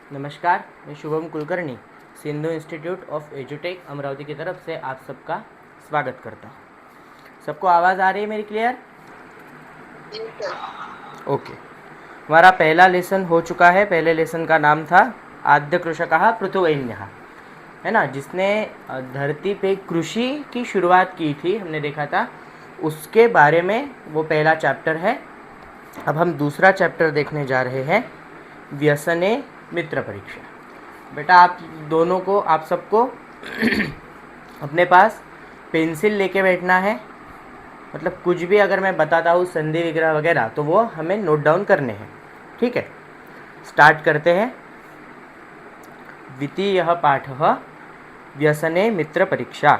नमस्कार, मैं Shubham Kulkarni Sindhu institute of एजुटेक Amravati की तरफ से आप सबका स्वागत करता हूँ। सबको आवाज़ आ रही है मेरी क्लियर? ओके। हमारा पहला लेसन हो चुका है। पहले लेसन का नाम था आद्य कृषकः पृथुवैन्यः, है ना, जिसने धरती पे कृषि की शुरुआत की थी, हमने देखा था। उसके बारे में वो पहला चैप्टर है। अब हम दूसरा चैप्टर देखने जा रहे हैं, व्यसने मित्र परीक्षा। बेटा आप सबको अपने पास पेंसिल लेके बैठना है। मतलब कुछ भी अगर मैं बताता हूँ संधि विग्रह वगैरह तो वो हमें नोट डाउन करने हैं, ठीक है। स्टार्ट करते हैं। द्वितीयः पाठः व्यसने मित्र परीक्षा।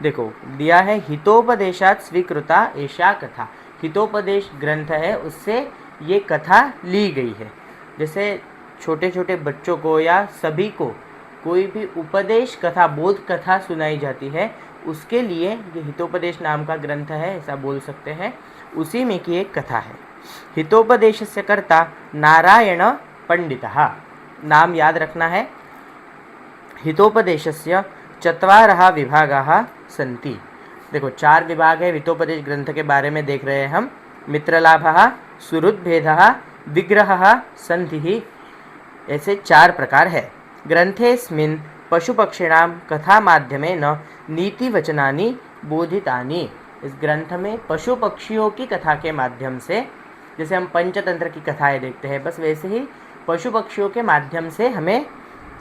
देखो दिया है, हितोपदेशात् स्वीकृता एषा कथा। हितोपदेश ग्रंथ है, उससे ये कथा ली गई है। जैसे छोटे छोटे बच्चों को या सभी को कोई भी उपदेश कथा, बोध कथा सुनाई जाती है, उसके लिए ये हितोपदेश नाम का ग्रंथ है, ऐसा बोल सकते हैं। उसी में की एक कथा है। हितोपदेशस्य कर्ता नारायण पंडितः। नाम याद रखना है। हितोपदेशस्य चत्वारः विभागाः सन्ति। देखो 4 विभाग है हितोपदेश ग्रंथ के बारे में देख रहे हैं हम। मित्रलाभः, सुहृद्भेदः, विग्रहः, संधिः, ऐसे 4 प्रकार है। ग्रंथेऽस्मिन् पशुपक्षिणां कथा माध्यमेन नीतिवचनानि बोधितानि। इस ग्रंथ में पशु पक्षियों की कथा के माध्यम से, जैसे हम पंचतंत्र की कथाएं देखते हैं, बस वैसे ही पशु पक्षियों के माध्यम से हमें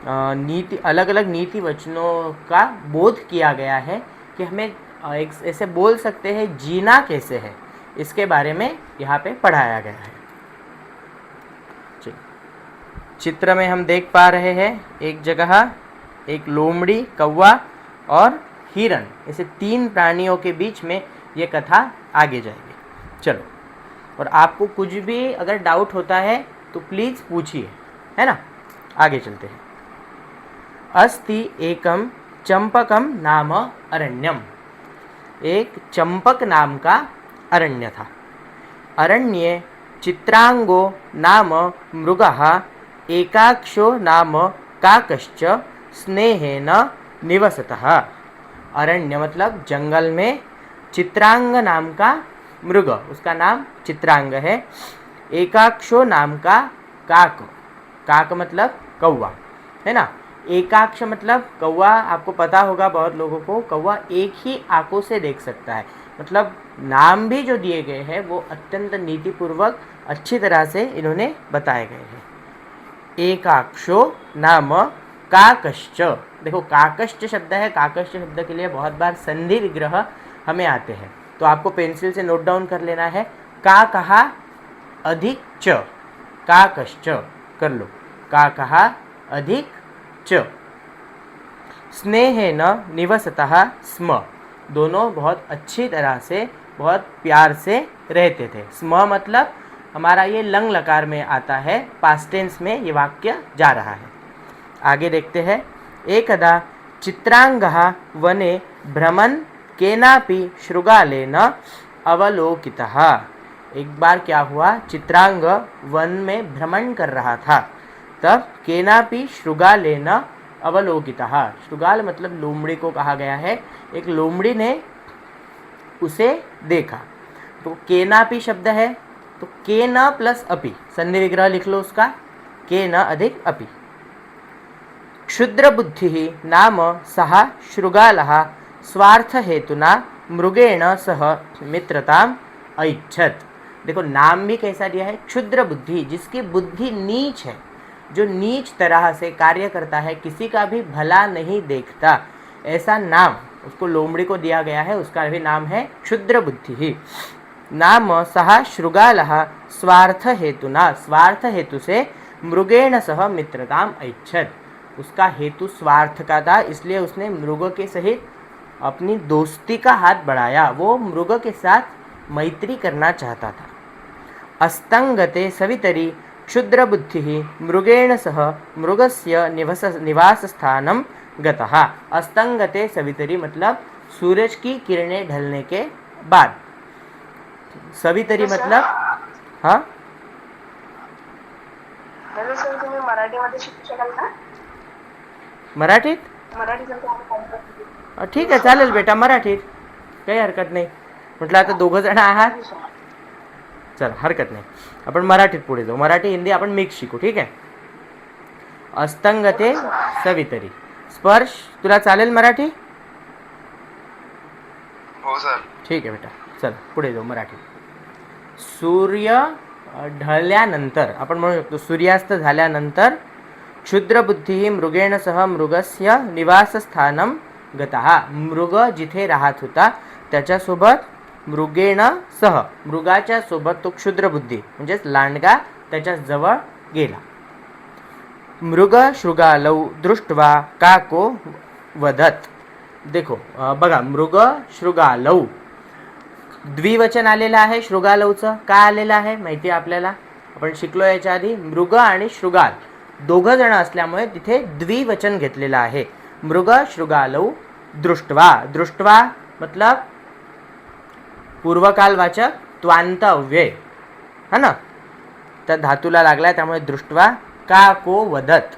नीति, अलग अलग नीति वचनों का बोध किया गया है कि हमें एक ऐसे बोल सकते हैं जीना कैसे है, इसके बारे में यहाँ पे पढ़ाया गया है। चित्र में हम देख पा रहे हैं एक जगह एक लोमड़ी, कौवा और हिरन, ऐसे 3 प्राणियों के बीच में ये कथा आगे जाएगी। चलो, और आपको कुछ भी अगर डाउट होता है तो प्लीज़ पूछिए, है ना। आगे चलते हैं। अस्ति एकम चंपकम नाम अरण्यम। एक चंपक नाम का अरण्य था। अरण्ये चित्रांगो नाम मृगः एकाक्षो नाम काकश्च स्नेहेन निवसतः। अरण्य मतलब जंगल में चित्रांग नाम का मृग, उसका नाम चित्रांग है। एकाक्षो नाम का काक, काक मतलब कौवा, है ना। एकाक्ष मतलब कौवा, आपको पता होगा बहुत लोगों को, कौवा एक ही आंखों से देख सकता है। मतलब नाम भी जो दिए गए हैं वो अत्यंत नीतिपूर्वक अच्छी तरह से इन्होंने बताए गए हैं। एकाक्षो नाम काकश्च। देखो काकश्च शब्द है, काकश्च शब्द के लिए बहुत बार संधि विग्रह हमें आते हैं, तो आपको पेंसिल से नोट डाउन कर लेना है। का कहा अधिक च, काकश्च कर लो। का कहा अधिक च। स्नेहेन निवसतः स्म। दोनों बहुत अच्छी तरह से, बहुत प्यार से रहते थे। स्म मतलब हमारा ये लंग लकार में आता है, पास्ट टेंस में ये वाक्य जा रहा है। आगे देखते हैं। एकदा चित्रांगः वने भ्रमन् केनापि शृगालेन अवलोकितः। एक बार क्या हुआ, चित्रांग वन में भ्रमण कर रहा था, तब केनापि शृगालेन अवलोकितः। शृगाल मतलब लोमड़ी को कहा गया है। एक लोमड़ी ने उसे देखा। तो केनापि शब्द है, तो के न प्लस अपि, संधि विग्रह लिख लो उसका, के न अधिक अपि। क्षुद्र बुद्धि नाम सह शृगालः स्वार्थ हेतुना मृगेण सह मित्रताम ऐच्छत्। देखो नाम भी कैसा दिया है, क्षुद्र बुद्धि, जिसकी बुद्धि नीच है, जो नीच तरह से कार्य करता है, किसी का भी भला नहीं देखता, ऐसा नाम उसको लोमड़ी को दिया गया है। उसका भी नाम है क्षुद्र बुद्धि। नाम सह शृगालः स्वार्थ हेतुना, स्वार्थ हेतु से मृगेण सह मित्रताम ऐच्छत्। उसका हेतु स्वार्थ का था, इसलिए उसने मृग के सहित अपनी दोस्ती का हाथ बढ़ाया। वो मृग के साथ मैत्री करना चाहता था। अस्तंगते सवितरी क्षुद्र बुद्धि मृगेण सह मृगस्य निवास स्थानम गतः। अस्तंगते सवितरी मतलब सूरज की किरणें ढलने के बाद। सवितरी मतलब, हाँ हॅलो सर, तुम्ही मराठीमध्ये शिकू शकाल का? मराठीत? ठीक आहे, चालेल बेटा, मराठीत काही हरकत नाही. म्हटलं आता दोघं जण आहात, चल हरकत नाही, आपण मराठीत पुढे जाऊ. मराठी हिंदी आपण मिक्स शिकू, ठीक आहे. अस्तंगते सवितरी. स्पर्श तुला चालेल मराठी? हो सर. ठीक आहे बेटा, चल पुढे जाऊ मराठी. सूर्य ढळल्यानंतर आपण म्हणू शकतो सूर्यास्त झाल्यानंतर क्षुद्रबुद्धी मृगेण सह मृगस्य निवासस्थानम गतः. मृग जिथे राहत होता त्याच्यासोबत मृगेण सह, मृगाच्या सोबत तो क्षुद्रबुद्धी म्हणजेच लांडगा त्याच्या जवळ गेला. मृग शृगालौ दृष्ट्वा काको वदत. देखो बघा, मृग शृगालौ द्विवचन आलेलं आहे. शृगालौचं का आलेलं आहे माहिती आहे आपल्याला, आपण शिकलो याच्या आधी. मृग आणि शृगाल दोघं जण असल्यामुळे तिथे द्विवचन घेतलेलं आहे. मृग शृगालौ दृष्ट्वा. दृष्ट्वा मतलब पूर्वकालवाचक त्वांत अव्यय है ना, तर धातूला लागलाय त्यामुळे दृष्ट्वा. का को वदत,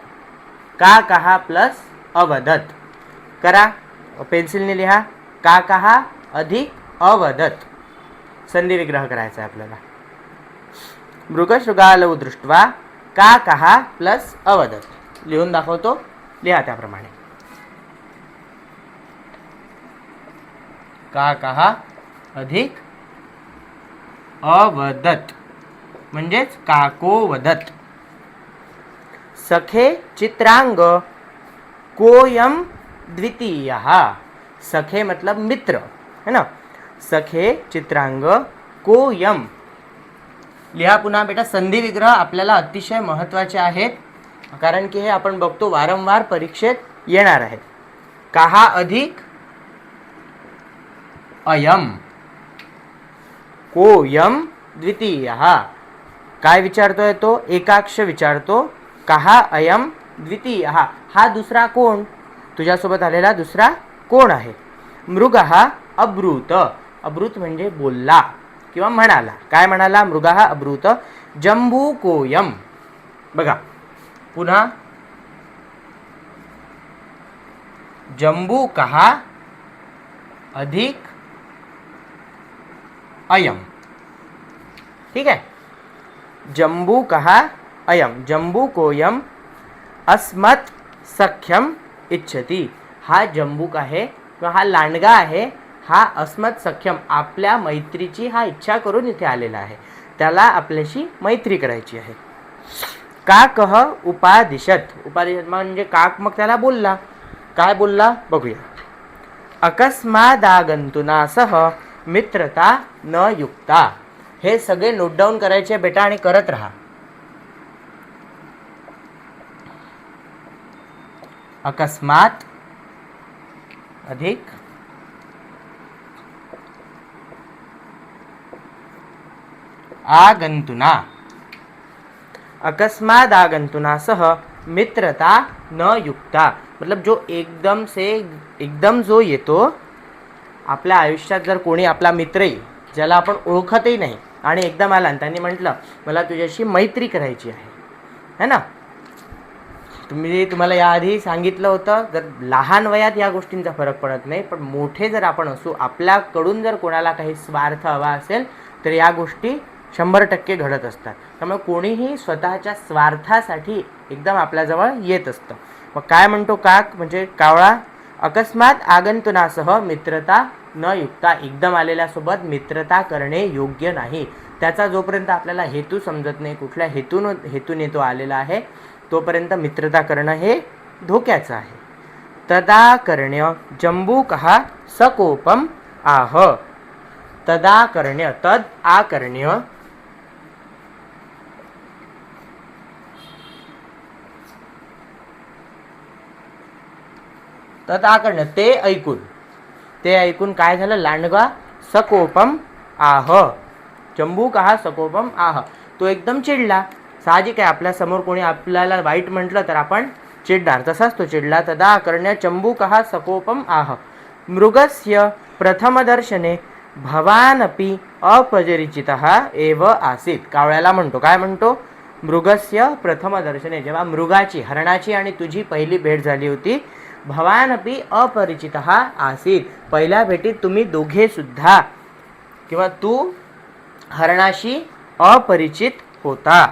का कहा प्लस अवदत. करा, पेन्सिलने लिहा. का कहा अधिक अवदत, संधी विग्रह करायचा आहे आपल्याला. मृगशृगालौ दृष्ट्वा का कहा प्लस अवदत. लिहून दाखवतो, लिहा त्याप्रमाणे. का कहा अधिक अवदत म्हणजेच काको वदत. सखे चित्रांग कोयम द्वितीयः. सखे मतलब मित्र है ना. सखे चित्रांग कोयम. लिहा पुन्हा बेटा. संधी विग्रह आपल्याला अतिशय महत्त्वाचे आहेत, कारण की हे आपण बघतो वारंवार परीक्षेत येणार आहे. काहा अधिक अयम, कोयम द्वितीयः. काय विचारतोय तो? एकाक्ष विचारतो. काहा अयम द्वितीयः, हा दुसरा कोण? तुझ्यासोबत आलेला दुसरा कोण आहे? मृगः अब्रूत. अब्रूत म्हणजे बोलला किंवा म्हणाला. काय म्हणाला? मृगः अब्रूत जम्बूकोयम. बघा पुन्हा, जम्बूकः अधिक अयम. ठीक आहे. जम्बूकः अयम, जम्बूकोयम अस्मत् सख्यम इच्छति. हा जम्बूक आहे किंवा हा लांडगा आहे, हा अस्मत् सख्यम आपल्या मैत्रीची हा इच्छा करून इथे आलेला आहे. त्याला आपल्याशी मैत्री करायची आहे. काकः उपादिशत. उपादिशत म्हणजे काक मग त्याला बोलला. काय बोलला बघूया. अकस्मादागंतुना सह मित्रता न युक्ता. हे सगळे नोट डाऊन करायचे बेटा आणि करत राहा. अकस्मात अधिक आगंतुना. अकस्मात आगंतुना सह मित्रता न युक्ता मतलब जो एकदम जो येतो आपल्या आयुष्यात, जर कोणी आपला मित्रही ज्याला आपण ओळखतही नाही आणि एकदम आला आणि त्यांनी म्हटलं मला तुझ्याशी मैत्री करायची आहे है ना. तुम्हाला याआधी सांगितलं होतं, जर लहान वयात या गोष्टींचा फरक पडत नाही, पण मोठे जर आपण असू, आपल्याकडून जर कोणाला काही स्वार्थ हवा असेल तर या गोष्टी 100% घडत असतात. त्यामुळे कोणीही स्वतःच्या स्वार्थासाठी एकदम आपल्याजवळ येत असतं. मग काय म्हणतो काक म्हणजे कावळा. अकस्मात आगंतुनासह मित्रता न युक्ता. एकदम आलेल्यासोबत मित्रता करणे योग्य नाही. त्याचा जोपर्यंत आपल्याला हेतू समजत नाही, कुठल्या हेतूने तो आलेला आहे, तोपर्यंत मित्रता करणं हे धोक्याचं आहे. तदाकर्ण्य जम्बूकः सकोपम आह. तदाकर्ण्य, तद आकर्ण्य तदाकर्ण्य ते ऐकून काय झालं? लांडगा सकोपम आह. जम्बूकः सकोपम आह. तो एकदम चिडला. साहजिक आहे, आपल्या समोर कोणी आपल्याला वाईट म्हटलं तर आपण चिडणार, तसाच तो चिडला. तदाकर्ण्य जम्बूकः सकोपम आह. मृगस्य प्रथमदर्शने भवानपि अपरिचितः एव आसीत. कावळ्याला म्हणतो, काय म्हणतो? मृगस्य प्रथम दर्शने, जेव्हा मृगाची, हरणाची आणि तुझी पहिली भेट झाली होती, भवानपि अपरिचितः आसीत, पहिल्या भेटीत तुम्ही दोघे सुद्धा किंवा तू हरणाशी अपरिचित होता.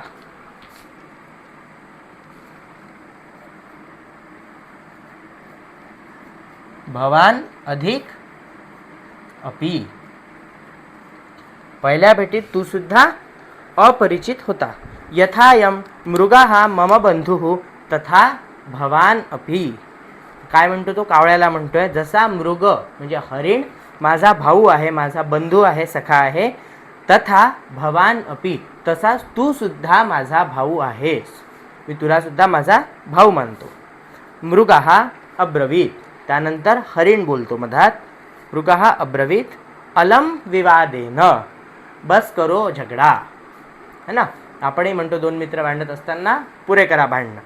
भवान अधिक अपि, पहिल्या भेटीत तू सुद्धा अपरिचित होता. यथायम मृगाः मम बंधुः तथा भवान अपि, काय म्हणतो तो, कावळ्याला म्हणतोय, जसा मृग म्हणजे हरिण माझा भाऊ आहे, माझा बंधू आहे, सखा आहे, तथा भवान अपि, तसाच तू सुद्धा माझा भाऊ आहेस, मी तुला सुद्धा माझा भाऊ मानतो. मृगाः अब्रवीत, त्यानंतर हरिण बोलतो मधात, मृगाः अब्रवीत अलम विवादेन, बस करो झगडा, है ना. आपणही म्हणतो दोन मित्र भांडत असताना पुरे करा भांडणं.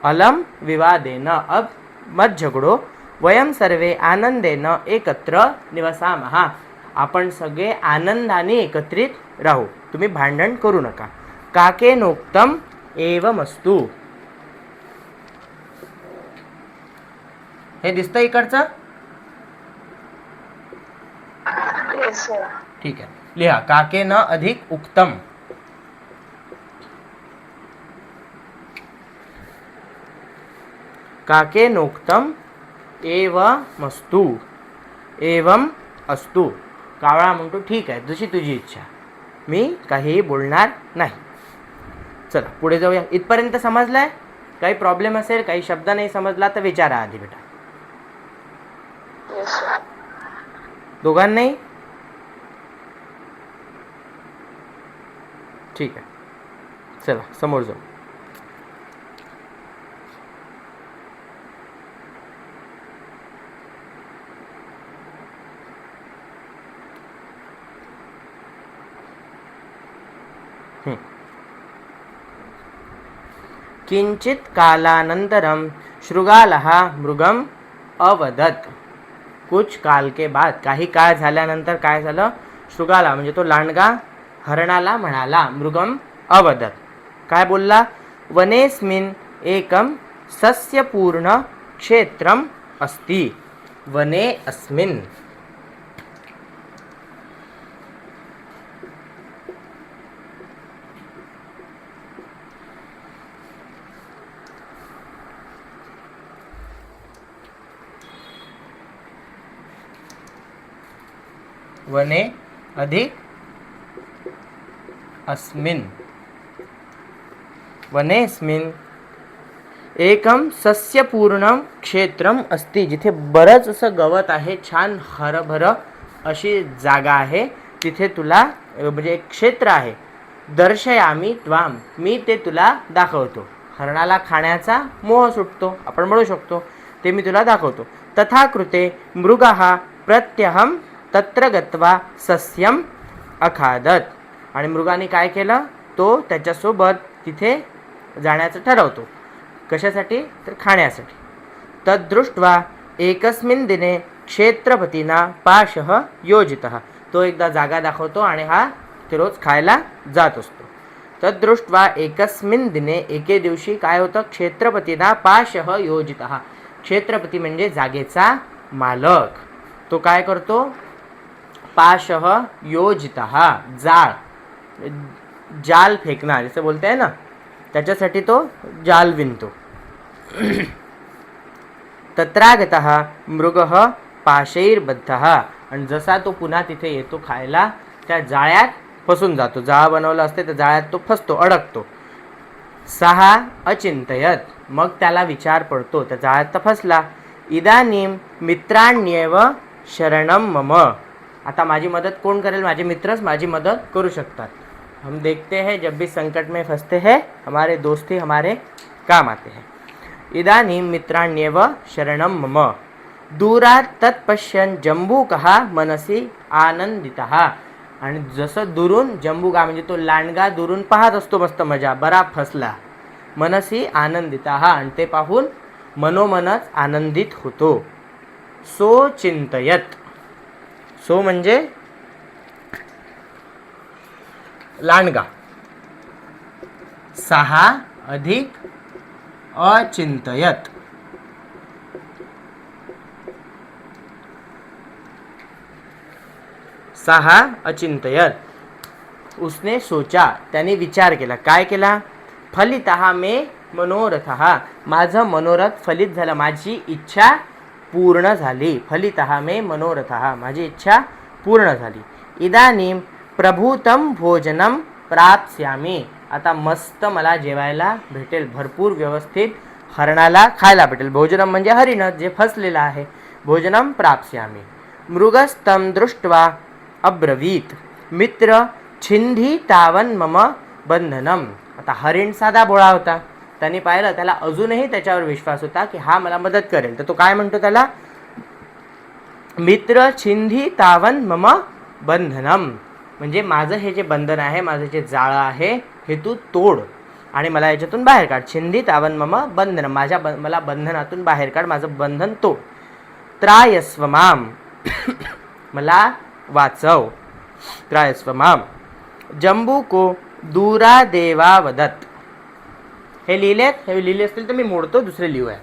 अलम विवादेन, अब मत झगडो, वयम सर्वे आनंदेन एकत्र निवसामः, आपण सगळे आनंदाने एकत्रित राहू, तुम्ही भांडण करू नका. काकेनोक्तम एवमस्तु, हे दिसतं इकडचं, Yes, sir. ठीक आहे, लिहा. काकेन अधिक उक्तम, काकेनोक्तम एवमस्तु, एवम अस्तु, कावळा म्हणतो ठीक आहे, जशी तुझी इच्छा, मी काहीही बोलणार नाही. चला पुढे जाऊया. इथपर्यंत समजलंय? काही प्रॉब्लेम असेल, काही शब्द नाही समजला तर विचारा आधी बेटा. Yes, sir. दोघांनाही ठीक आहे. चला समोर जाऊ. किंचित कालानंतरम शृगालः मृगम अवदत, कुछ काल के बाद, काही काळ झाल्यानंतर काय झालं, शृगाला म्हणजे तो लांडगा हरणाला म्हणाला, मृगम अवदत, काय बोलला, वनेस्मिन एकम सस्यपूर्ण क्षेत्रम अस्ति, वने अस्मिन, वने अधिक अस्मिन, वनेस्मिन एकम सस्यपूर्ण क्षेत्रम अस्ति, जिथे बरंच असं गवत आहे, छान हरभर अशी जागा आहे, तिथे तुला म्हणजे एक क्षेत्र आहे. दर्शयामी त्वाम, मी ते तुला दाखवतो. हरणाला खाण्याचा मोह सुटतो, आपण म्हणू शकतो, ते मी तुला दाखवतो. तथा कृते मृगः प्रत्यहम तत्र गत्वा सस्यम अखादत, आणि मृगाने काय केलं, तो त्याच्यासोबत तिथे जाण्याचं ठरवतो. कशासाठी, तर खाण्यासाठी. तद्दृष्ट्वा एकस्मिन् दिने क्षेत्रपतीना पाशः योजितः, तो एकदा जागा दाखवतो आणि हा ते रोज खायला जात असतो. तद्दृष्ट्वा एकस्मिन् दिने, एके दिवशी काय होतं, क्षेत्रपतीना पाशः योजितः, क्षेत्रपती म्हणजे जागेचा मालक, तो काय करतो, पाशः योजितः, जाळ, जाल फेकणार असं बोलते आहे ना, त्याच्यासाठी तो जाल विणतो. तत्रागतः मृगः पाशैर्बद्धः, आणि जसा तो पुन्हा तिथे येतो खायला, त्या जाळ्यात फसून जातो, जाळ बनवलं असते तर जाळ्यात तो फसतो, अडकतो. सहा अचिंतयत, मग त्याला विचार पडतो, त्या जाळ्यात तर फसला. इदानीम मित्राण्येव शरणम मम, आता माझी मदत कोण करेल, माझे मित्रच माझी मदत करू शकतात. हम देखते हैं जब भी संकट में फंसते हैं हमारे दोस्त ही हमारे काम आते हैं. इदानीं मित्राण्येव शरणं मम. दूरात तत्पश्यन् जंबूकः मनसी आनंदितः, आणि जसं दुरून जंबूका म्हणजे तो लांडगा दुरून पाहत असतो, मस्त मजा, बरा फसला. मनसी आनंदितः, आणि ते पाहून मनोमनच आनंदित होतो. सो चिंतयत, सो म्हणजे लांडगा, सहा अधिक अचिंतयत. सहा अचिंतयत. उसने सोचा, त्याने विचार केला. काय केला? फलितः मे मनोरथः. माझं मनोरथ फलित झालं, माझी इच्छा पूर्ण झाली. फलितः मे मनोरथः, माझी इच्छा पूर्ण झाली. इदानीं प्रभूतं भोजनं प्राप्स्यामि. आता मस्त मला जेवायला भेटेल, भरपूर व्यवस्थित हरणाला खायला भेटेल. भोजनम म्हणजे हरिण जे फसलेलं आहे. भोजनम प्राप्स्यामि. मृगस्तं दृष्ट्वा अब्रवीत मित्र छिंधी तावन मम बंधनम. आता हरिण साधा भोळा होता, त्याने पाहिलं, त्याला अजूनही त्याच्यावर विश्वास होता की हा मला मदत करेल. तर तो काय म्हणतो त्याला? मित्र छिंधी तावन मम बंधनम, म्हणजे माझं हे जे बंधन आहे, माझं जे जाळं आहे, हे तू तोड आणि मला याच्यातून बाहेर काढ. छिंधी तावन मम बंधनम, मला बंधनातून बाहेर काढ, माझं बंधन तोड. त्रायस्व माम, मला वाचव. त्रायस्व माम. जंबू को दूरादेवा वदत. हे लिहिलेत, हे लिहिले असतील तर मी मोडतो, दुसरे लिहूया.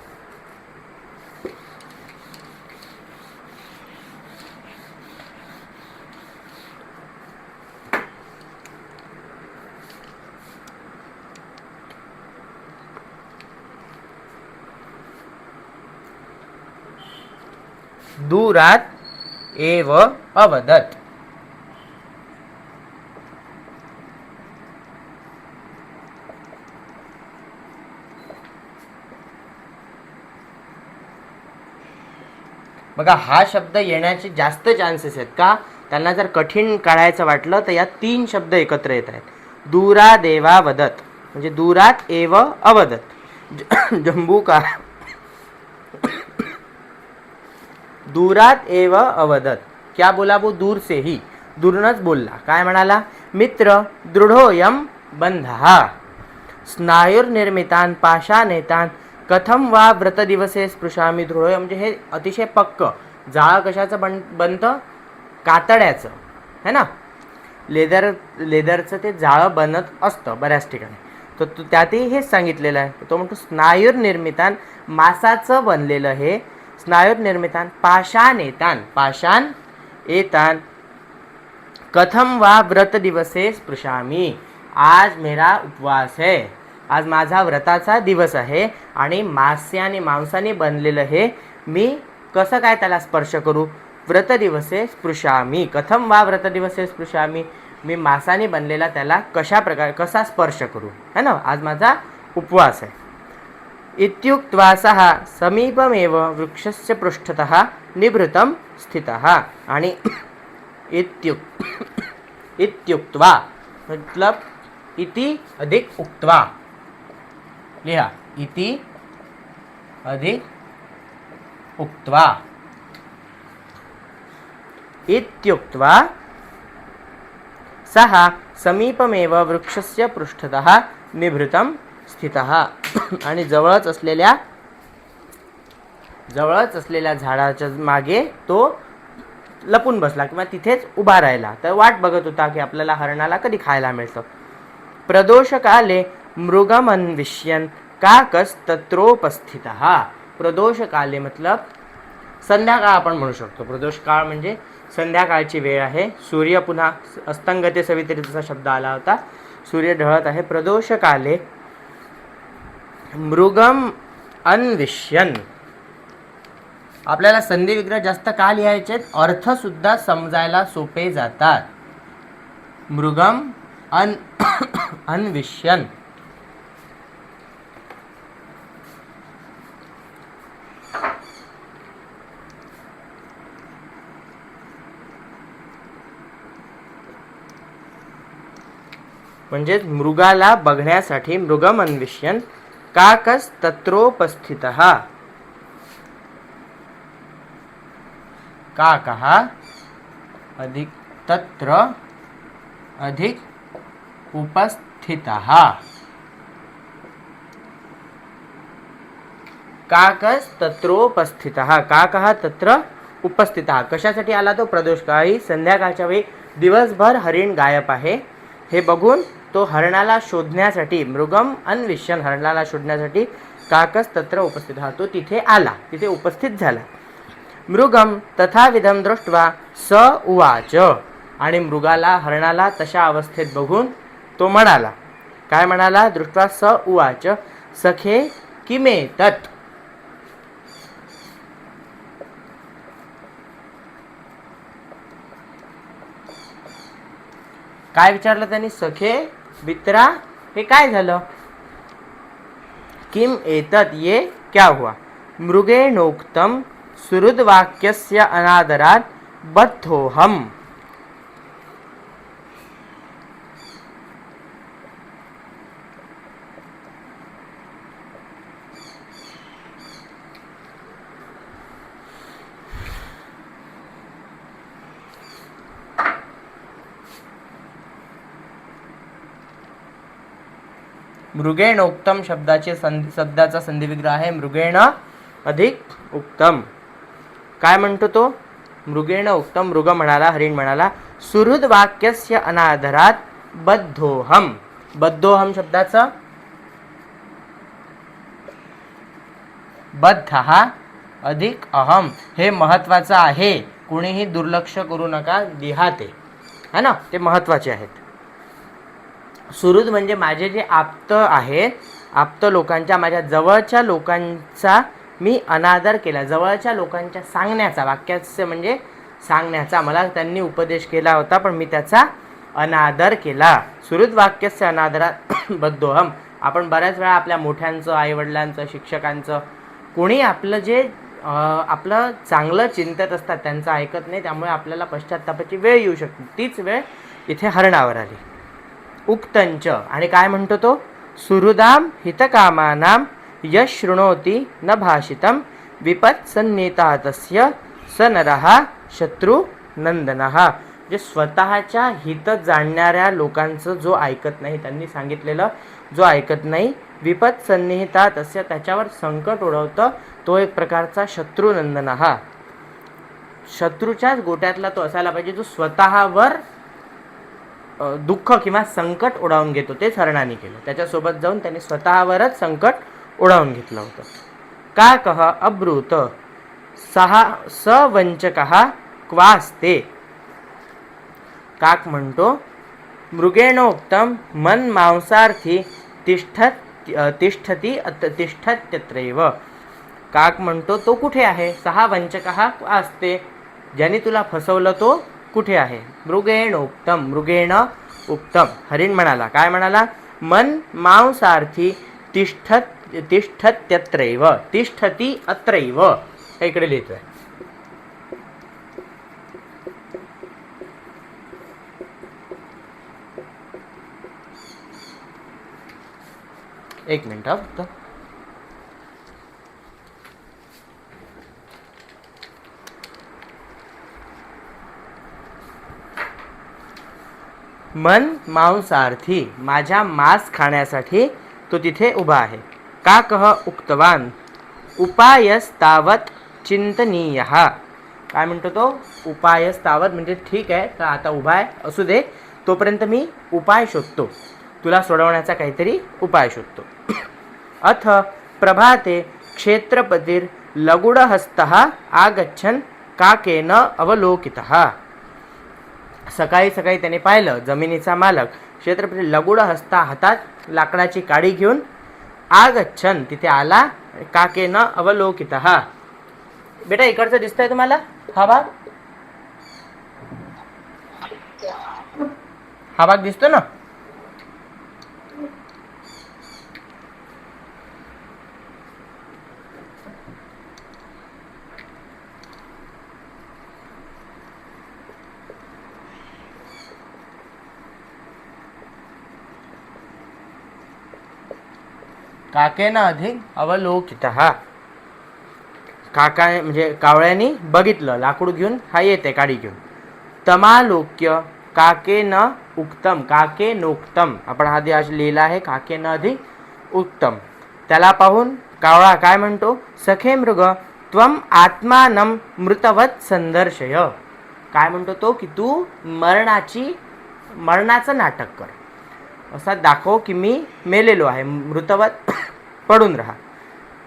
दूरात एव अवदत. बघा, हा शब्द येण्याचे जास्त चान्सेस आहेत. का? त्यांना जर कठीण काढायचं वाटलं तर या 3 शब्द एकत्र येत आहेत. दूरादेवा वदत म्हणजे दूरात एव अवदत. जंबू का दूरात एव अवदत. क्या बोला वो? दूर से ही, दूरनच बोलला. काय म्हणाला? मित्र दृढोयम बंधः स्नायुर्निर्मितान पाषाणेतान कथम वा व्रतदिवसे स्पृशामी. दृढोयम म्हणजे हे अतिशय पक्क. जाळं कशाचं बनतं? कातड्याचं, है ना. लेदरचं ते जाळं बनत असतं बऱ्याच ठिकाणी. तर त्यातही हेच सांगितलेलं आहे. तो म्हणतो स्नायुर्निर्मितान, मांसाचं बनलेलं हे. स्नायुर्निर्मितान पाषाणेतान, पाषाण एतान कथम वा व्रत दिवसे स्पृशामी. आज मेरा उपवास है, आज माझा व्रताचा दिवस आहे आणि मांसाने मांसाने बनलेलं हे मी कसं काय त्याला स्पर्श करू? व्रत दिवसे स्पृशामी. कथम वा व्रत दिवसे स्पृशामी, मी मांसाने बनलेला त्याला कसा स्पर्श करू, है ना. आज माझा उपवास आहे. इत्युक्त्वा सः समीपमेव वृक्षस्य पृष्ठतः निभृतं स्थितः. आणि इत्युक्त्वा मतलब इति अधिक उक्त्वा. लिहा, इति अधिक उक्त्वा. इत्युक्त्वा सः समीपमेव वृक्षस्य पृष्ठतः निभृतं स्थितः. आणि जवळच असलेल्या झाडाच्या मागे तो लपून बसला किंवा तिथेच उभा राहिला. तर वाट बघत होता की आपल्याला हरणाला कधी खायला मिळतं. प्रदोषकाले मृगमन्विष्यन् काकस्तत्रोपस्थितः. प्रदोषकाले मतलब संध्याकाळ आपण म्हणू शकतो. प्रदोषकाळ म्हणजे संध्याकाळची वेळ आहे. सूर्य पुन्हा अस्तंगते सवितरीचा शब्द आला होता. सूर्य ढळत आहे. प्रदोषकाले मृगम अन्विष्यन्. आपल्याला संधी विग्रह जास्त का लिहायचे? अर्थ सुद्धा समजायला सोपे जातात. मृगम अन्विष्यन्. म्हणजे मृगाला बघण्यासाठी मृगम अन्विष्यन् काकस तत्रोपस्थितः. काकः अधिक तत्र अधिक उपस्थितः. काकस तत्रोपस्थितः. काकः तत्र उपस्थितः. कशासाठी आला तो? प्रदोषकाळी संध्याकाळच्या वेळी दिवसभर हरिण गायब आहे हे बघून तो हरणाला शोधण्यासाठी, मृगम अन्विष्यन, हरणाला शोधण्यासाठी काकस तत्र उपस्थित, हा तो तिथे आला, तिथे उपस्थित झाला. मृगम तथाविधम दृष्ट्वा स उवाच, आणि मृगाला, हरणाला तशा अवस्थेत बघून तो म्हणाला, काय म्हणाला? दृष्ट्वा स उवाच सखे किमेतत्, काय विचारलं त्यांनी? सखे मित्रा, हे काय झालं? किम एतत्, ये क्या हुआ? मृगेणोक्तम सुहृद्वाक्यस्य अनादरात् बद्धोहम. मृगेण उक्तम शब्दाचा संधिविग्रह आहे मृगेण अधिक उक्तम. काय म्हणतो तो? मृगेण उक्तम, मृग म्हणाला, हरिण म्हणाला, सुहृद वाक्यस्य अनादरात बद्धोहम. बद्धोहम शब्दाचं बद्ध हा अधिक अहम, हे महत्वाचं आहे, कोणीही दुर्लक्ष करू नका, लिहा ते, है ना, ते महत्वाचे आहेत. सुहृद म्हणजे माझे जे आप्त आहेत, आप्त लोकांच्या, माझ्या जवळच्या लोकांचा मी अनादर केला, जवळच्या लोकांच्या सांगण्याचा, वाक्याचे म्हणजे सांगण्याचा, मला त्यांनी उपदेश केला होता पण मी त्याचा अनादर केला. सुहृद वाक्यस्य अनादरात बद्धोहम. आपण बऱ्याच वेळा आपल्या मोठ्यांचं, आईवडिलांचं, शिक्षकांचं, कोणी आपलं जे आपलं चांगलं चिंतत असतात त्यांचं ऐकत नाही, त्यामुळे आपल्याला पश्चात्तापाची वेळ येऊ शकते. तीच वेळ इथे हरणावर आली. उक्तंच, आणि काय म्हणतो तो? सुहृदाम हितकामानाम यश शृणोती न भाषितम विपत् सन्नीता तस्य स नरः शत्रू नंदनः. जे स्वतःच्या हित जाणणाऱ्या लोकांचं जो ऐकत नाही, त्यांनी सांगितलेलं जो ऐकत नाही, विपत् सन्निहिता तस्य, त्याच्यावर संकट ओढवतं, तो एक प्रकारचा शत्रुनंदनः, शत्रूच्याच गोट्यातला तो असायला पाहिजे, जो स्वतःवर दुःख किंवा संकट ओढावून घेतो. तेच हरणाने केलं, त्याच्यासोबत जाऊन त्यांनी स्वतःवरच संकट ओढावून घेतलं होतं. का कह अब्रूत सहा सवंचकः क्वास्ते. काक म्हणतो मृगेणोक्तम मन मांसार्थी तिष्ठत्यत्रैव. काक म्हणतो तो कुठे आहे? सहा वंचकः क्वास्ते, ज्याने तुला फसवलं तो कुठे आहे? मृगेण उक्तम, मृगेण उक्तम. हरिण म्हणाला, काय म्हणाला? मन मांसार्थी तिष्ठत्यत्रैव, तिष्ठती अत्रैव, इकडे लिहितोय. एक मिनिट फक्त. मन मांसार्थी, माझ्या मांस खाण्यासाठी तो तिथे उभा आहे. का कह उक्तवान उपायस्तावत चिंतनीयः. काय म्हणतो तो? उपायस्तावत म्हणजे ठीक आहे, तर आता उभा आहे, असू दे, तोपर्यंत मी उपाय शोधतो, तुला सोडवण्याचा काहीतरी उपाय शोधतो. अथ प्रभाते क्षेत्रपतीर लगुडहस्तः आगच्छन् काकेन अवलोकितः. सकाळी सकाळी त्याने पाहिलं, जमिनीचा मालक क्षेत्रपती लगुडहस्ता, हातात लाकडाची काडी घेऊन, आगच्छन् तिथे आला, काकेन अवलोकितः. बेटा इकडचं दिसतंय तुम्हाला हा भाग? हा भाग दिसतो ना? काकेनं अधिक अवलोकितः. काका म्हणजे कावळ्यानी बघितलं, लाकूड घेऊन हा येते काडी घेऊन. तमालोक्य काकेन उक्तम, काकेनोक्तम, आपण आधी आज लिहिला आहे काकेन अधिक उत्तम. त्याला पाहून कावळा काय म्हणतो? सखे मृग त्वम आत्मानं मृतवत संदर्शय. काय म्हणतो तो? की तू मरणाचं नाटक कर. असा दाखव की मी मेलेलो आहे, मृतवत पडून राहा.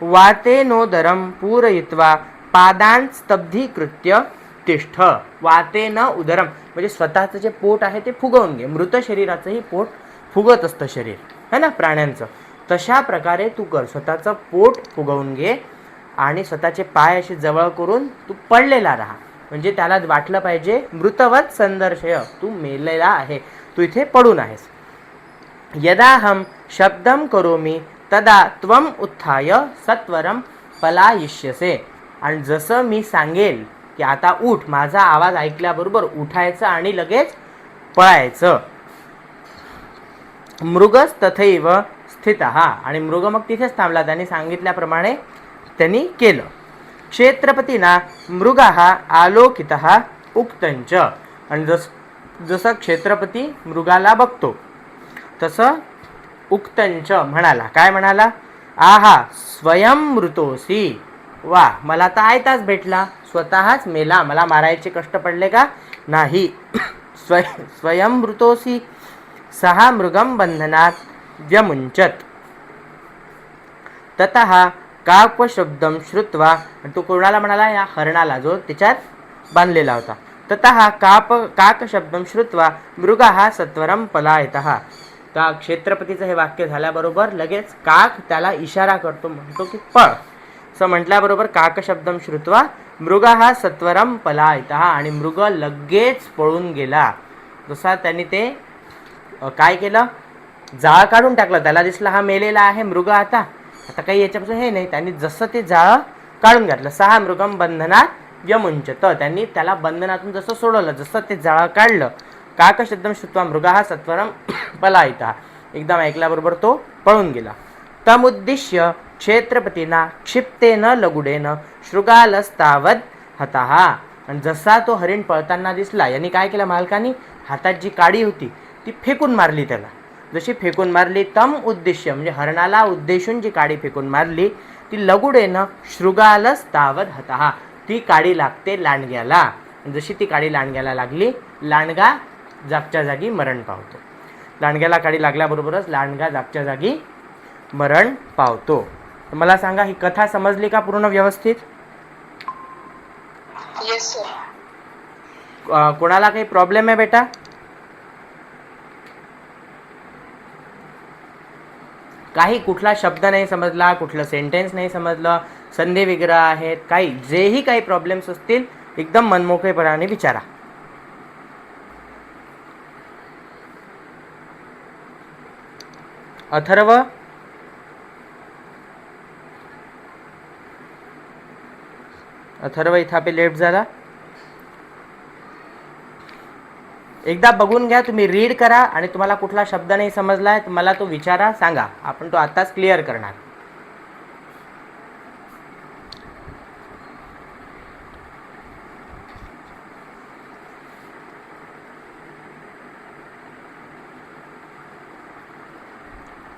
वातेनोदरम पूरयित्वा पादान स्तब्धीकृत्य तिष्ठ. वातेन उदरम म्हणजे स्वतःचं जे पोट आहे ते फुगवून घे. मृत शरीराचंही पोट फुगत असतं शरीर, है ना, प्राण्यांचं. तशा प्रकारे तू कर, स्वतःचं पोट फुगवून घे आणि स्वतःचे पाय असे जवळ करून तू पडलेला राहा. म्हणजे त्याला वाटलं पाहिजे मृतवत संदर्शय, तू मेलेला आहे, तू इथे पडून आहेस. यदाहम शब्दम करोमी तदा त्वम उत्थाय सत्वरम पलायिष्यसे. आणि जसं मी सांगेल की आता उठ, माझा आवाज ऐकल्याबरोबर उठायचं आणि लगेच पळायचं. मृगस तथैव स्थितः. आणि मृग मग तिथेच थांबला, त्यांनी सांगितल्याप्रमाणे त्यांनी केलं. क्षेत्रपतीना मृगः आलोकितः उक्तंच. आणि जसं क्षेत्रपती मृगाला बघतो तसं उक्तंच म्हणाला. काय म्हणाला? आहा स्वयं मृतोसी. वा, मला तर आयताच भेटला, स्वतःच मेला, मला मारायचे कष्ट पडले का नाही. स्वयं मृतोसी सहा मृगम बंधनात व्यमुंचत. ततः काकशब्दम श्रुत्वा. तो कोणाला म्हणाला? या हरणाला, जो त्याच्यात बांधलेला होता. ततः काकशब्दम श्रुत्वा मृगः सत्वरम पलायतः. का क्षेत्रपतीचं हे वाक्य झाल्याबरोबर लगेच काक त्याला इशारा करतो, म्हणतो की पळ. असं म्हटल्याबरोबर काकशब्दम श्रुत्वा मृगः सत्वरम पलायतः. आणि मृग लगेच पळून गेला. जसा त्यांनी ते काय केलं, जाळ काढून टाकलं. त्याला दिसलं हा मेलेला आहे मृग, आता काही याच्यापासून हे नाही. त्यांनी जसं ते जाळ काढून घातलं. सहा मृगम बंधनात व्यमुंचत. त्यांनी त्याला बंधनातून जसं सोडवलं, जसं ते जाळ काढलं, काकशब्दम श्रुत्वा मृगः सत्वरम पलायितः. एकदम ऐकल्याबरोबर तो पळून गेला. तमुद्दिश्य क्षेत्रपतीना क्षिप्तेन लगुडेन शृगालस्तावद हतः. आणि जसा तो हरिण पळताना दिसला, यांनी काय केलं, मालकानी हातात जी काडी होती ती फेकून मारली त्याला. जशी फेकून मारली, तम उद्दिश्य म्हणजे हरणाला उद्देशून जी काडी फेकून मारली, ती लगुडेनं शृगालस्तावद हतः. ती काडी लागते लांडग्याला. जशी ती काडी लांडग्याला लागली, लांडगा जागच्या जागी मरण पावतो. लांडग्याला काडी लागल्याबरोबरच लांडगा जागच्या जागी मरण पावतो. मला सांगा, ही कथा समजली का पूर्ण व्यवस्थित? Yes sir. कोणाला काही प्रॉब्लेम आहे बेटा? काही कुठला शब्द नाही समजला, कुठलं सेंटेन्स नाही समजलं, संधी विग्रह आहेत, काही जेही काही प्रॉब्लेम्स असतील एकदम मनमोकळेपणाने विचारा. अथर्व, अथर्व इथं पे लेफ्ट झाला. एकदा बघून घ्या, तुम्ही रीड करा आणि तुम्हाला कुठला शब्द नाही समजला आहे तर मला तो विचारा, सांगा, आपण तो आताच क्लिअर करणार.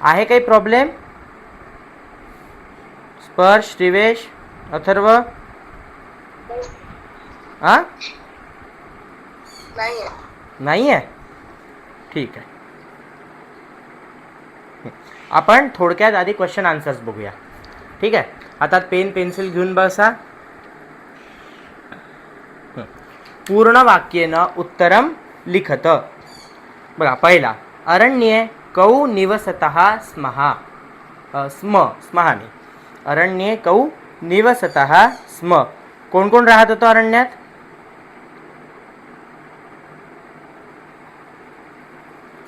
आहे काही प्रॉब्लेम? स्पर्श, श्रीवेश, अथर्व? हा, नाही आहे. ठीक आहे, आपण थोडक्यात आधी क्वेश्चन आन्सर्स बघूया. ठीक आहे, आता पेन पेन्सिल घेऊन बसा. पूर्ण वाक्येन उत्तरम लिखत. बघा, पहिला, अरण्ये कौ निवसतः स्मः. स्महाने अरण्ये कौ निवसतः स्म. कोण कोण राहत होतं अरण्यात?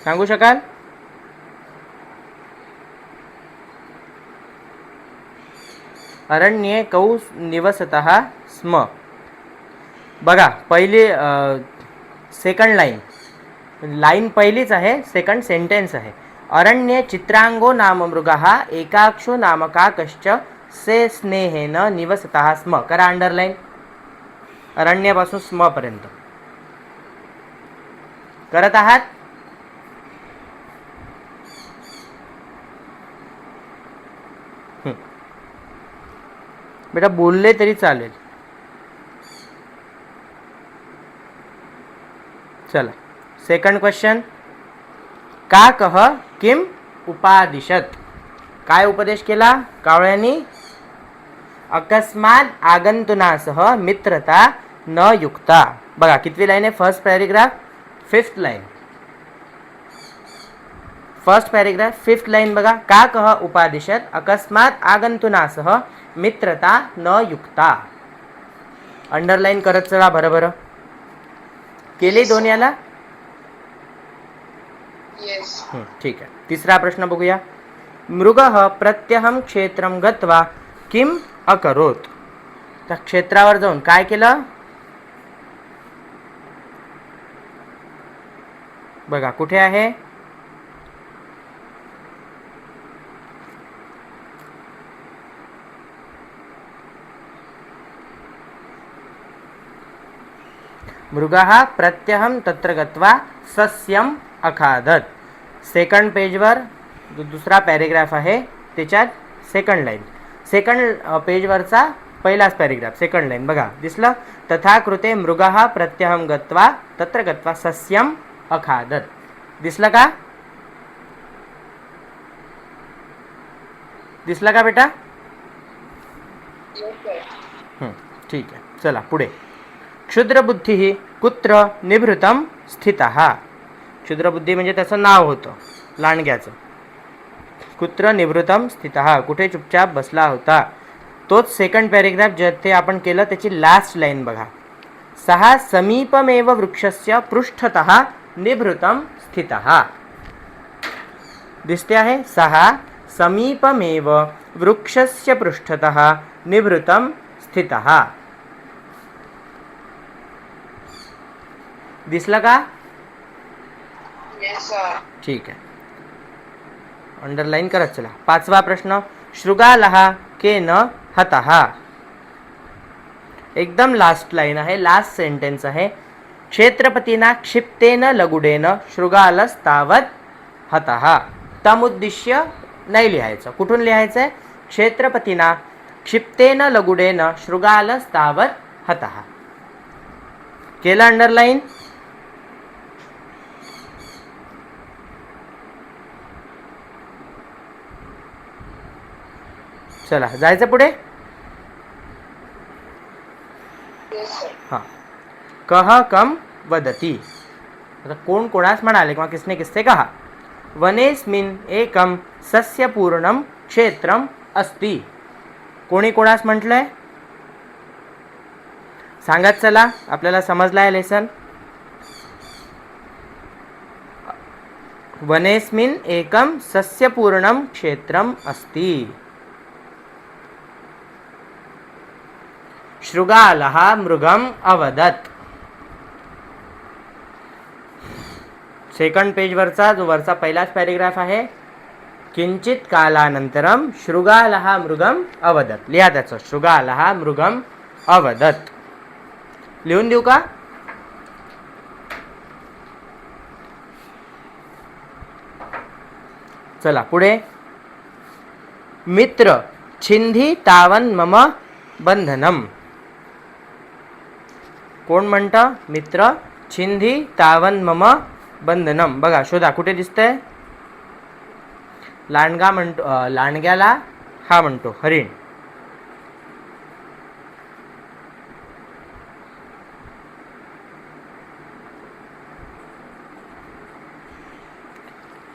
सांगू शकाल? अरण्ये कौ निवसतः स्म. बघा, पहिली सेकंड लाईन पहिलीच आहे, सेकंड सेंटेन्स आहे. अरण्ये चित्रांगो नाम मृगः एकाक्षो नाम काकश्च से स्नेहेन निवसतः स्म. करा अंडरलाईन, अरण्यापासून स्म पर्यंत करत आहात. बेटा बोलले तरी चालेल. चला, सेकंड क्वेश्चन. काकः किम उपादिशत. काय उपदेश केला कावळ्यानी? अकस्मात आगंतुनासह मित्रता न युक्ता. बघा कितवी लाईन आहे? First paragraph, 5th line. First paragraph 5th line बघा. काकः उपादिशत अकस्मात आगंतुनासह मित्रता न युक्ता. अंडरलाईन करत चला बरोबर. केली दोन याला? येस. ठीक आहे. तिसरा प्रश्न बघूया. मृगः प्रत्यहं क्षेत्रं गत्वा किम अकरोत. त्या क्षेत्रावर जाऊन काय केलं? बघा कुठे आहे? मृगः प्रत्यहं तत्र गत्वा सस्यम अखादत. सेकंड पेजवर दुसरा पॅरेग्राफ आहे, त्याच्यात सेकंड लाईन. सेकंड पेजवरचा पहिलाच पॅरेग्राफ, सेकंड लाईन बघा. दिसलं? तथा कृते मृगः प्रत्यहं गत्वा तत्र गत्वा सस्यम अखादत. दिसलं का? दिसलं का बेटा? ठीक आहे. चला पुढे. क्षुद्रबुद्धी कुत्र निभृतं स्थितः. क्षुद्रबुद्धी म्हणजे त्याचं नाव होतं लांडग्याचं. कुत्र निभृतं स्थितः, कुठे चुपचाप बसला होता. तोच सेकंड पॅरेग्राफ जे आपण केलं त्याची लास्ट लाईन बघा. सः समीपमेव वृक्षस्य पृष्ठतः निभृतं स्थितः. दिसते आहे? सः समीपमेव वृक्षस्य पृष्ठतः निभृतं स्थितः. दिसलं का? Yes sir. ठीक आहे. अंडरलाईन करत चला. पाचवा प्रश्न. शृगालः केन हतः. एकदम लास्ट लाईन आहे, लास्ट सेंटेन्स आहे. क्षेत्रपतीना क्षिप्तेन लगुडेन शृगालस्तावत हतः. तमुद्दिश्य नाही लिहायचं. कुठून लिहायचं आहे? क्षेत्रपतीना क्षिप्तेन लगुडेन शृगालस्तावत हतः. केलं अंडरलाईन? चला जायचं पुढे. Yes sir. हां. कह कम वदती. आता कोण कोणास म्हणाले किंवा किसने किससे कहा. वनेस्मिन एकम सस्यपूर्णम क्षेत्रम अस्ति. कोणी कोणास म्हटलंय? सांगत चला, आपल्याला समजला आहे लेसन. वनेस्मिन एकम सस्यपूर्णम क्षेत्रम अस्ति. शृगालः मृगम अवदत. सेकंड पेजवरचा जो वरचा पहिलाच पॅरेग्राफ आहे. किंचित कालानंतरम शृगालः मृगम अवदत. लिहा त्याचं. शृगालः मृगम अवदत. लिहून देऊ का? चला पुढे. मित्र छिंधी तावन मम बंधनम. कोण म्हणतं? मित्र छिंधी तावन मम बंधनम. बघा शोधा कुठे दिसतंय? लांडगा म्हणतो, लांडग्याला हा म्हणतो हरिण.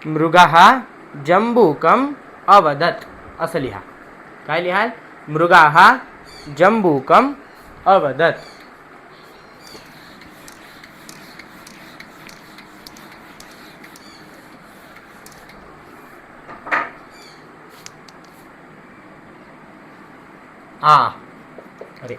मृगः जंबूकम अवदत असं लिहा. काय लिहाल? मृगः जंबूकम अवदत. अरे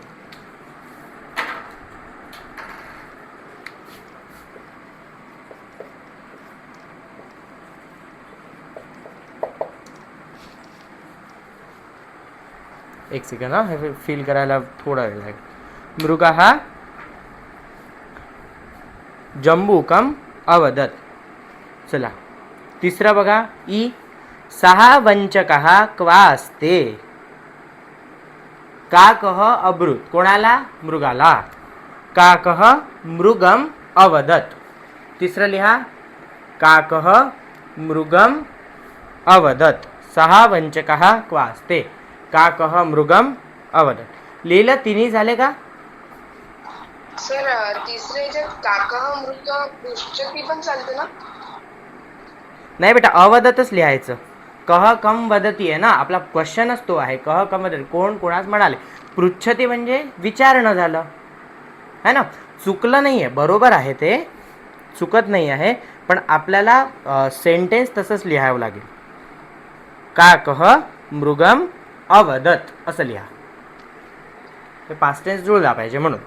एक सेकंड हा, हे फील करायला थोडा वेळ लागेल. मृगः जंबूकम अवदत. चला तिसरा बघा. ई सहा वंचकः क्वास्ते. काकः अब्रुत. कोणाला? मृगाला. काकः मृगम अवदत. तिसरं लिहा. काकः मृगम अवदत. सहा वंचकः क्वास्ते. काकः मृगम अवदत. लिहिलं तिन्ही झाले का? सर तिसरे जे काकः मृग पृष्ठती पण चालते ना? नाही बेटा, अवदतच लिहायचं. कह कम वदती आहे ना, आपला क्वेश्चनच तो आहे. कह कम वदती, कोण कोणास म्हणाले. पृच्छती म्हणजे विचारणं झालं है ना. चुकलं नाही आहे, बरोबर आहे, ते चुकत नाही आहे, पण आपल्याला सेंटेन्स तसंच लिहावं लागेल. का कह मृगम अवदत असं लिहा. ते पास्ट टेन्स जुळला पाहिजे म्हणून.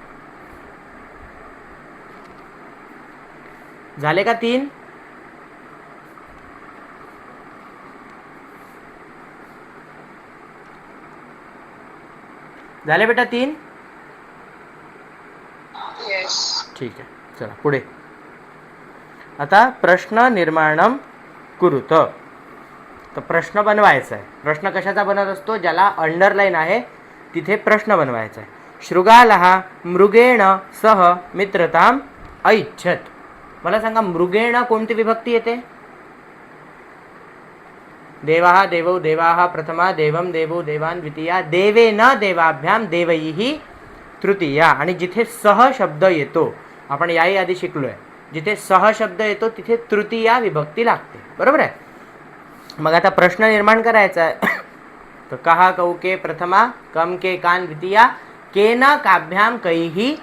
झाले का 3? झाले बेटा 3? येस. ठीक आहे, चला पुढे. आता प्रश्न निर्माणम कुरुत. तर प्रश्न बनवायचा आहे. प्रश्न कशाचा बनत असतो? ज्याला अंडरलाईन आहे तिथे प्रश्न बनवायचा आहे. शृगालः मृगेण सह मित्रताम ऐच्छत. मला सांगा, मृगेण कोणती विभक्ती येते? देवाः देवौ देवाः प्रथमा, देवम देवो देवान द्वितीया, देवेन देवाभ्याम देवैः तृतीया. आणि जिथे सह शब्द येतो, आपण याही आधी शिकलोय, जिथे सह शब्द येतो तिथे तृतीया विभक्ती लागते. बरोबर आहे. मग आता प्रश्न निर्माण करायचा आहे. तर कहा कौके प्रथमा, कम के कान द्वितीया, केन काभ्याम कैही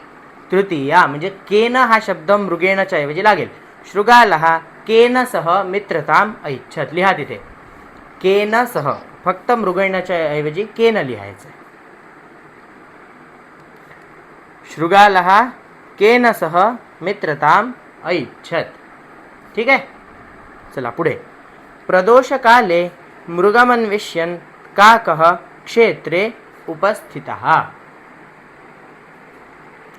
तृतीया. म्हणजे केन हा शब्द मृगेणच्या ऐवजी लागेल. शृगालः केन सह मित्रताम ऐच्छत. लिहा तिथे केन सह, फक्त मृगेणच्या ऐवजी केन लिहायचं. शृगालः केन सह मित्रताम ऐच्छत. ठीक आहे, चला पुढे. प्रदोषकाले मृगमन्विष्यन् काकः क्षेत्रे उपस्थितः.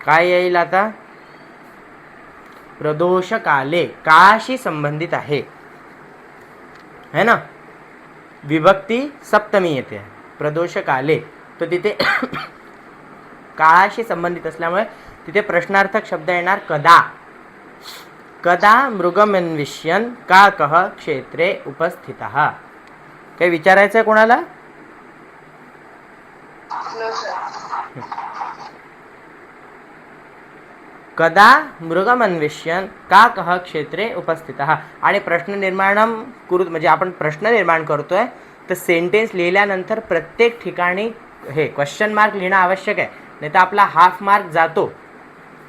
काय येईल आता? प्रदोषकाले काशी संबंधित आहे है ना. विभक्ती सप्तमी येते प्रदोषकाले, तर तिथे काळाशी संबंधित असल्यामुळे तिथे प्रश्नार्थक शब्द येणार कदा. कदा मृगमन्विष्यन् काकः क्षेत्रे उपस्थितः. काही विचारायचं आहे कोणाला? No sir. कदा मृगमन्विष्यन् काकः क्षेत्रे उपस्थितः. आणि प्रश्न निर्माणम कुरुत म्हणजे आपण प्रश्न निर्माण करतोय, तर सेंटेन्स लिहिल्यानंतर प्रत्येक ठिकाणी हे क्वेश्चन मार्क लिहिणं आवश्यक आहे, नाही तर आपला हाफ मार्क जातो.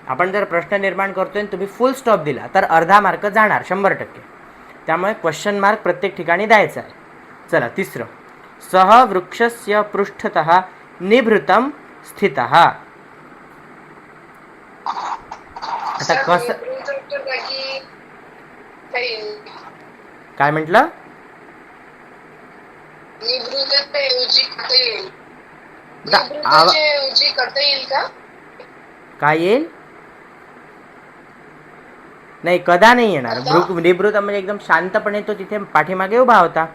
आपण जर प्रश्न निर्माण करतोय तुम्ही फुल स्टॉप दिला तर अर्धा मार्क जाणार 100%. त्यामुळे क्वेश्चन मार्क प्रत्येक ठिकाणी द्यायचा आहे. चला तिसरं. सह वृक्षस्य पृष्ठतः निभृतं स्थितः. आता कसं काय म्हटलं? काय येईल? नाही, कदा नाही येणार. निभृत म्हणजे एकदम शांतपणे तो तिथे पाठीमागे उभा होता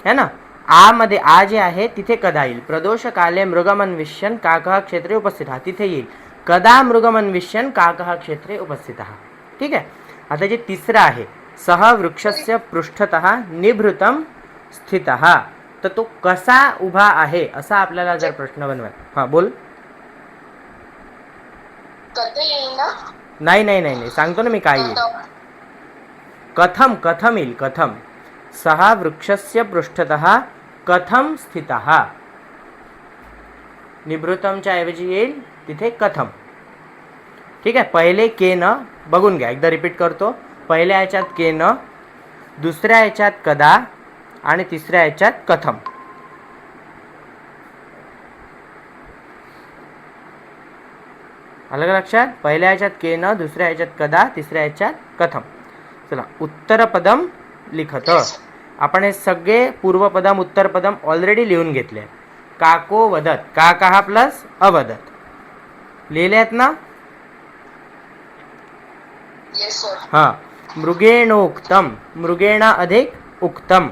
है ना. आ मध्ये आ जे आहे तिथे कदा येईल. प्रदोषकाले मृगमन्विष्यन् काकः क्षेत्रे उपस्थितः, तिथे येईल कदा मृगमन्विष्यन् काकः क्षेत्रे उपस्थितः. ठीक आहे. आता जे तिसरं आहे, सह वृक्षस्य पृष्ठतः निभृतं स्थितः, तर तो कसा उभा आहे असा आपल्याला जर प्रश्न बनवायचा. हां बोल. नाही नाही नाही, सांगतो ना मी काय येईल. कथम, कथम येईल. कथम. सह वृक्षस्य पृष्ठतः कथम स्थितः. निभृतमच्या ऐवजी येईल तिथे कथम. ठीक आहे. पहिले केन बघून घ्या, एकदा रिपीट करतो. पहिल्या ह्याच्यात केन, दुसऱ्या ह्याच्यात कदा आणि तिसऱ्या ह्याच्यात कथम. अलग लक्षात. पहिल्या ह्याच्यात केन, दुसऱ्या ह्याच्यात कदा, तिसऱ्या ह्याच्यात कथम. चला उत्तरपदम लिखत. आपण हे सगळे पूर्वपदम उत्तरपदम ऑलरेडी लिहून घेतले. काको वदत, काकः प्लस अवदत लिहिलेत ना. हां. मृगेणोक्तम, मृगेण अधिक उक्तम.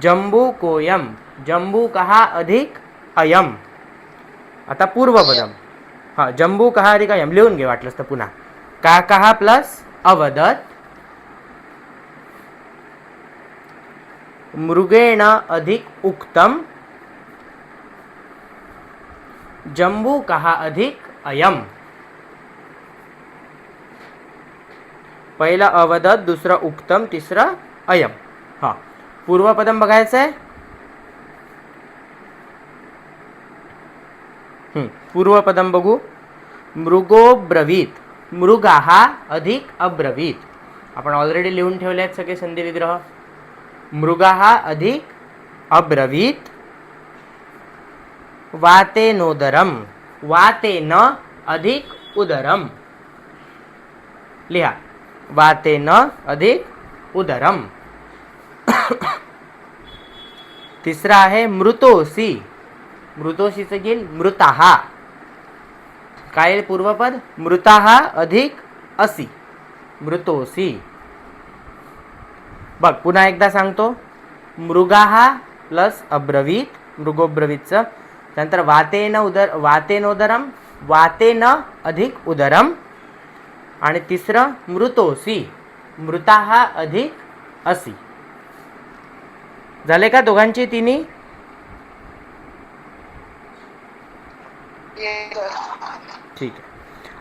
जम्बूकोयम, जम्बूकः अधिक अयम. आता पूर्वपदम. हां, जम्बूकः अधिक अयम लिहून घे वाटलंस तर पुन्हा. काकः प्लस अवदत मृगेण अधिक उक्तम, जम्बूकः अधिक अयम. पहिलं अवदत, दुसरं उक्तम, तिसरं अयम. हां, पूर्वपदम बघायचं आहे. पूर्वपदम बघू. मृगो ब्रवीत, मृगाः अधिक अब्रवीत. आपण ऑलरेडी लिहून ठेवले आहेत सगळे संधी विग्रह. मृगाः अधिक अब्रवीत. वातेनोदरम, वातेन अधिक उदरम. लिहा, वातेन अधिक उदरम. तिसरा आहे मृतोसी, मृतोसीचं घेईल मृताः. काय पूर्वपद? मृताः अधिक असी, मृतोसी. बघ पुन्हा एकदा सांगतो. मृगाः प्लस अब्रवीत, मृगोब्रवीतचं. त्यानंतर वातेनोदरम, वातेन अधिक उदरम. आणि तिसरं मृतोसी, मृताः अधिक असी. झाले का दोघांची तिन्ही? ठीक आहे.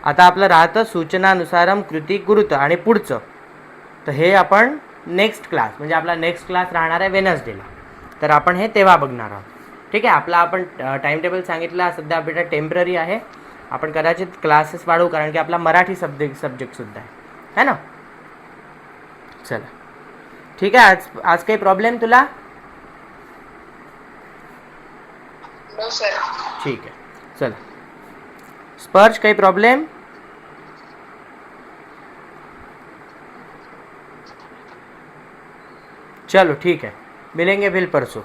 आता आपलं राहतं सूचनानुसारम, कृती, गुरुत्व आणि पुढचं. तर हे आपण नेक्स्ट क्लास, म्हणजे आपला नेक्स्ट क्लास राहणार आहे वेनसडेला. तर आपण हे तेव्हा बघणार आहोत. ठीक आहे. आपला आपण टाइम टेबल सांगितला सध्या आपल्याला टेम्पररी आहे. आपण कदाचित क्लासेस वाढवू, कारण की आपला मराठी सब्जेक्टसुद्धा आहे ना. चला ठीक आहे. आज काही प्रॉब्लेम तुला? No sir. ठीक आहे. चला स्पर्श, काही प्रॉब्लेम? चलो ठीक है, मिलेंगे फिर परसों.